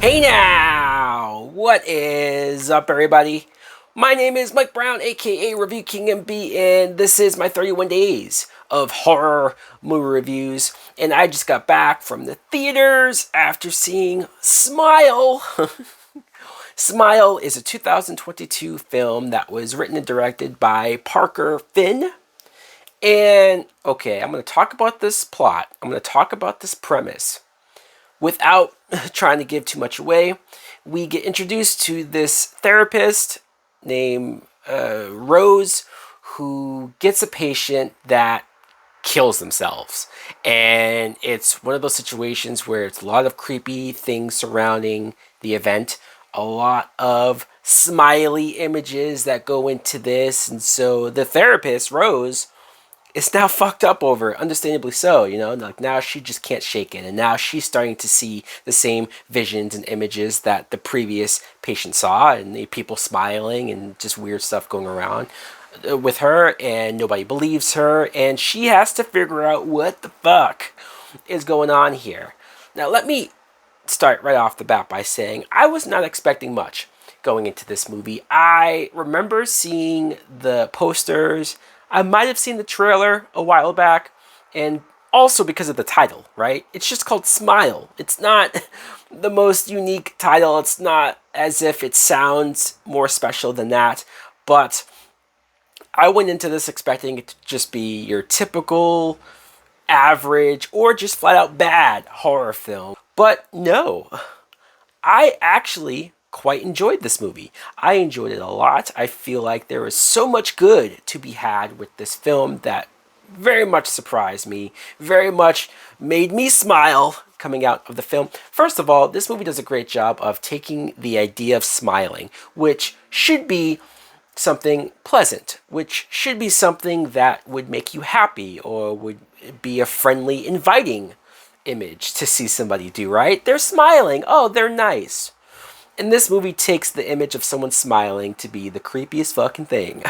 Hey now! What is up, everybody? My name is Mike Brown, aka Review King MB, and this is my 31 days of horror movie reviews. And I just got back from the theaters after seeing Smile. Smile is a 2022 film that was written and directed by Parker Finn. And okay, I'm going to talk about this plot. I'm going to talk about this premise without trying to give too much away. We get introduced to this therapist named Rose, who gets a patient that kills themselves. And it's one of those situations where it's a lot of creepy things surrounding the event, a lot of smiley images that go into this. And so the therapist, Rose, is now fucked up over it, understandably so, like now she just can't shake it, and now she's starting to see the same visions and images that the previous patient saw, and the people smiling and just weird stuff going around with her, and nobody believes her, and she has to figure out what the fuck is going on here. Now let me start right off the bat by saying I was not expecting much going into this movie. I remember seeing the posters. I might have seen the trailer a while back, and also because of the title, right? It's just called Smile. It's not the most unique title. It's not as if it sounds more special than that, but I went into this expecting it to just be your typical average or just flat out bad horror film. But no, I actually quite enjoyed this movie. I enjoyed it a lot. I feel like there is so much good to be had with this film that very much surprised me, very much made me smile coming out of the film. First of all, this movie does a great job of taking the idea of smiling, which should be something pleasant, which should be something that would make you happy or would be a friendly, inviting image to see somebody do, right? They're smiling. Oh, they're nice. And this movie takes the image of someone smiling to be the creepiest fucking thing.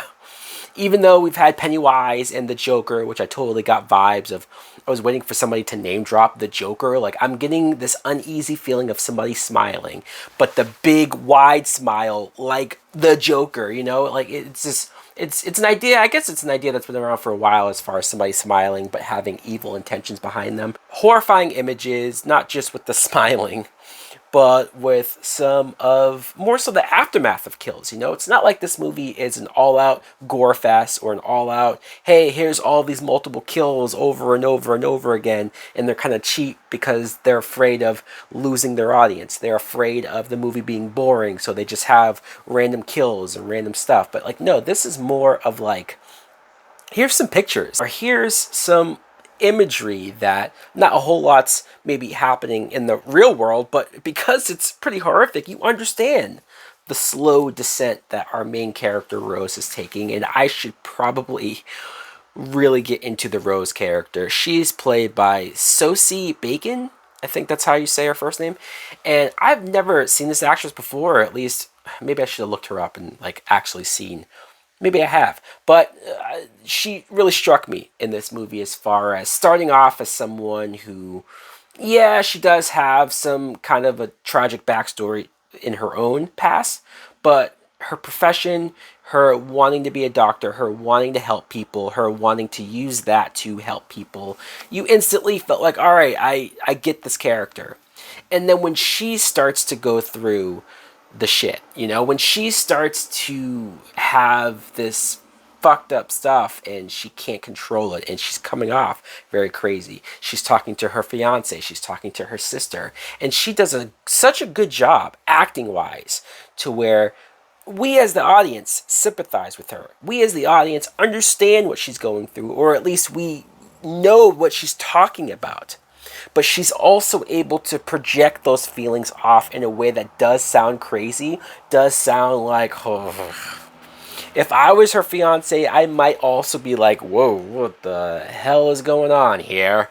Even though we've had Pennywise and the Joker, which I totally got vibes of. I was waiting for somebody to name drop the Joker. Like, I'm getting this uneasy feeling of somebody smiling. But the big, wide smile, like the Joker, Like, it's just... It's an idea, I guess it's an idea that's been around for a while as far as somebody smiling but having evil intentions behind them. Horrifying images, not just with the smiling, but with some of more so the aftermath of kills. It's not like this movie is an all-out gore fest or an all-out, hey, here's all these multiple kills over and over and over again, and they're kind of cheap because they're afraid of losing their audience. They're afraid of the movie being boring, so they just have random kills and random stuff. But like, no, this is more of like, here's some pictures, or here's some imagery that not a whole lot's maybe happening in the real world, but because it's pretty horrific, you understand the slow descent that our main character Rose is taking. And I should probably really get into the Rose character. She's played by Sosie Bacon. I think that's how you say her first name. And I've never seen this actress before, or at least maybe I should have looked her up and like actually seen. Maybe I have, but she really struck me in this movie as far as starting off as someone who, yeah, she does have some kind of a tragic backstory in her own past, but her profession, her wanting to be a doctor, her wanting to help people, her wanting to use that to help people, you instantly felt like, all right, I get this character. And then when she starts to go through the shit, when she starts to have this fucked up stuff and she can't control it and she's coming off very crazy. She's talking to her fiance, she's talking to her sister, and she does such a good job acting wise to where we as the audience sympathize with her. We as the audience understand what she's going through, or at least we know what she's talking about. But she's also able to project those feelings off in a way that does sound crazy, does sound like, oh. If I was her fiance, I might also be like, whoa, what the hell is going on here?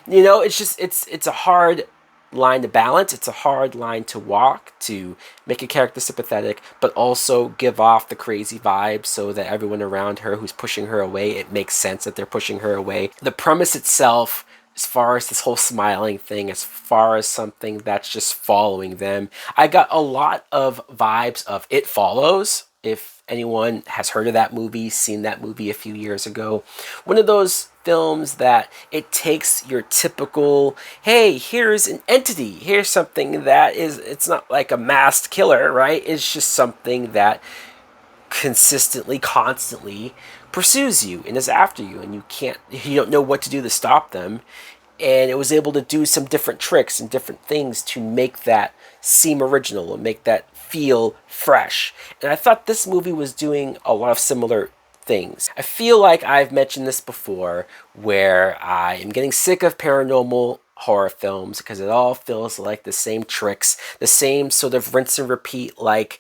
It's a hard line to balance. It's a hard line to walk to make a character sympathetic, but also give off the crazy vibes so that everyone around her who's pushing her away, it makes sense that they're pushing her away. The premise itself as far as this whole smiling thing, as far as something that's just following them. I got a lot of vibes of It Follows. If anyone has heard of that movie, seen that movie a few years ago, one of those films that it takes your typical, hey, here's an entity, here's something that is, it's not like a masked killer, right? It's just something that consistently, constantly pursues you and is after you, and you don't know what to do to stop them. And it was able to do some different tricks and different things to make that seem original and make that feel fresh. And I thought this movie was doing a lot of similar things. I feel like I've mentioned this before, where I am getting sick of paranormal horror films because it all feels like the same tricks, the same sort of rinse and repeat, like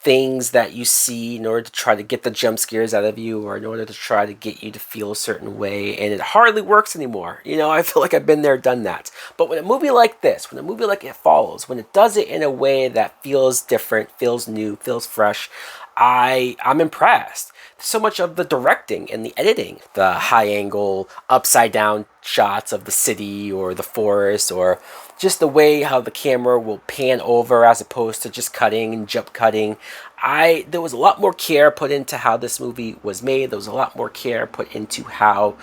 things that you see in order to try to get the jump scares out of you, or in order to try to get you to feel a certain way, and it hardly works anymore. You know, I feel like I've been there, done that. But when a movie like this, when a movie like It Follows, when it does it in a way that feels different, feels new, feels fresh, I'm impressed. So much of the directing and the editing, the high angle, upside down shots of the city or the forest, or just the way how the camera will pan over as opposed to just cutting and jump cutting. There was a lot more care put into how this movie was made. There was a lot more care put into how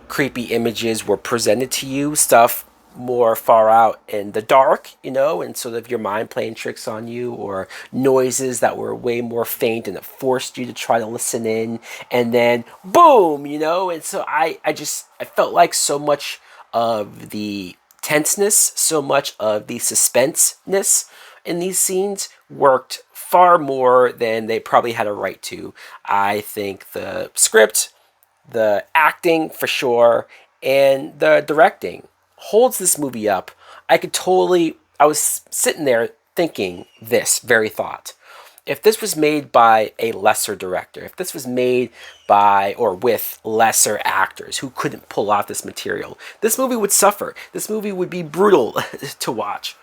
creepy images were presented to you, stuff more far out in the dark, you know, and sort of your mind playing tricks on you, or noises that were way more faint and it forced you to try to listen in, and then boom, you know. And so I felt like so much of the tenseness, so much of the suspenseness in these scenes worked far more than they probably had a right to. I think the script, the acting for sure, and the directing holds this movie up. I was sitting there thinking this very thought. If this was made by a lesser director, if this was made by or with lesser actors who couldn't pull off this material, this movie would suffer. This movie would be brutal to watch.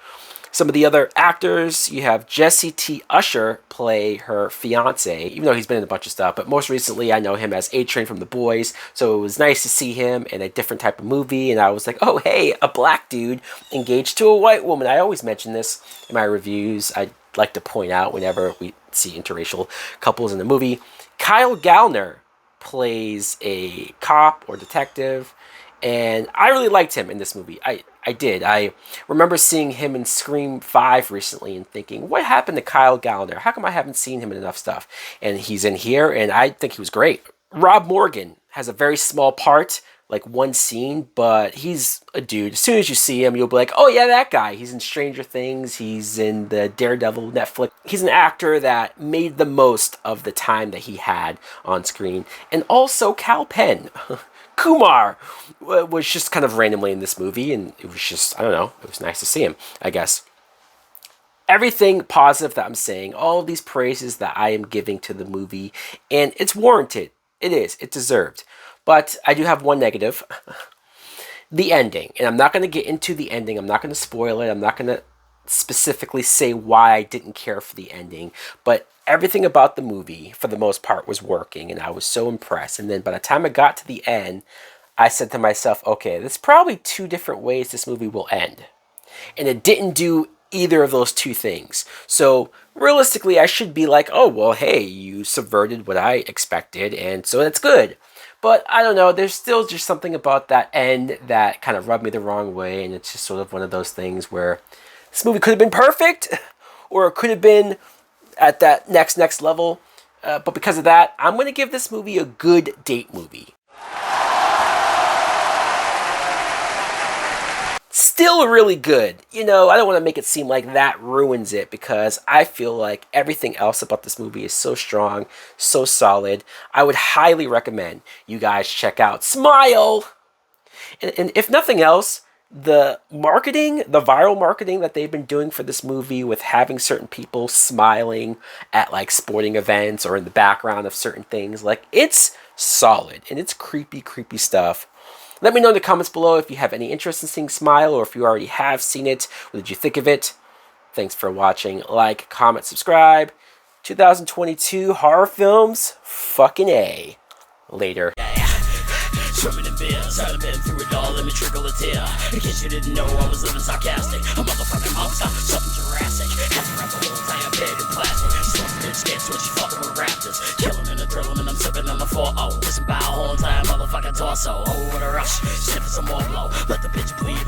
Some of the other actors, you have Jesse T. Usher play her fiance, even though he's been in a bunch of stuff, but most recently I know him as A-Train from The Boys, so it was nice to see him in a different type of movie, and I was like, oh hey, a black dude engaged to a white woman. I always mention this in my reviews. I like to point out whenever we see interracial couples in the movie. Kyle Gallner plays a cop or detective, and I really liked him in this movie. I did. I remember seeing him in Scream 5 recently and thinking, what happened to Kyle Gallner? How come I haven't seen him in enough stuff? And he's in here, and I think he was great. Rob Morgan has a very small part, like one scene, but he's a dude. As soon as you see him, you'll be like, oh yeah, that guy. He's in Stranger Things. He's in the Daredevil Netflix. He's an actor that made the most of the time that he had on screen. And also Kal Penn. Kumar was just kind of randomly in this movie, and it was just, I don't know, it was nice to see him, I guess. Everything positive that I'm saying, all of these praises that I am giving to the movie, and it's warranted. It is. It's deserved. But I do have one negative. The ending. And I'm not going to get into the ending. I'm not going to spoil it. I'm not going to specifically say why I didn't care for the ending. But everything about the movie, for the most part, was working, and I was so impressed. And then by the time I got to the end, I said to myself, okay, there's probably two different ways this movie will end. And it didn't do either of those two things. So realistically, I should be like, oh, well, hey, you subverted what I expected, and so that's good. But I don't know, there's still just something about that end that kind of rubbed me the wrong way, and it's just sort of one of those things where this movie could have been perfect, or it could have been at that next level. But because of that, I'm going to give this movie a good date movie. Still really good. You know, I don't want to make it seem like that ruins it, because I feel like everything else about this movie is so strong, so solid. I would highly recommend you guys check out Smile. And if nothing else, the marketing, the viral marketing that they've been doing for this movie, with having certain people smiling at like sporting events or in the background of certain things, like, it's solid, and it's creepy stuff. Let me know in the comments below if you have any interest in seeing Smile, or if you already have seen it. What did you think of it? Thanks for watching. Like, comment, subscribe. 2022 horror films, fucking A. Later. swimming in beers. I'd have been through it all, let me trickle a tear. In case you didn't know, I was living sarcastic. A motherfucking monster, something Jurassic. Had to wrap the whole entire bed in plastic. Slugs bitch scared when she fucking with raptors. Killing and a drilling and I'm sipping on the 4-0. Listen by a whole entire motherfucking torso. Oh, what a rush, sniffing some more blow. Let the bitch bleed